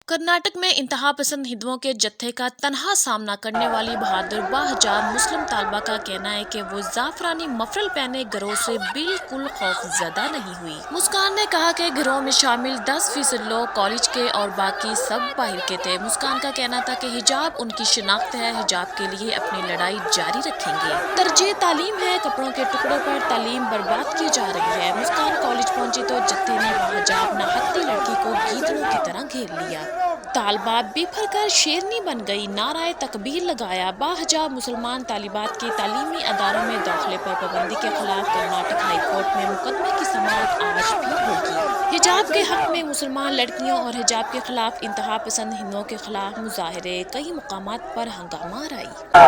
کرناٹک میں انتہا پسند ہندوؤں کے جتھے کا تنہا سامنا کرنے والی بہادر باحجاب مسلم طالبہ کا کہنا ہے کہ وہ زعفرانی مفرل پہنے گروہ سے بالکل خوف زدہ نہیں ہوئی۔ مسکان نے کہا کہ گروہ میں شامل 10% لوگ کالج کے اور باقی سب باہر کے تھے۔ مسکان کا کہنا تھا کہ حجاب ان کی شناخت ہے، حجاب کے لیے اپنی لڑائی جاری رکھیں گے۔ ترجیح تعلیم ہے، کپڑوں کے ٹکڑوں پر تعلیم برباد کی جا رہی ہے۔ مسکان کالج پہنچی تو جتھے نے باحجاب نہتی لڑکی کو گیدڑوں کی طرح گھیر لیا۔ طالبہ بکھر کر شیرنی بن گئی، نعرہ تکبیر لگایا۔ باحجاب مسلمان طالبات کی تعلیمی اداروں میں داخلے پر پابندی کے خلاف کرناٹک ہائی کورٹ میں مقدمے کی سماعت آج بھی ہوگی۔ حجاب کے حق میں مسلمان لڑکیوں اور حجاب کے خلاف انتہا پسند ہندوؤں کے خلاف مظاہرے، کئی مقامات پر ہنگامہ آرائی۔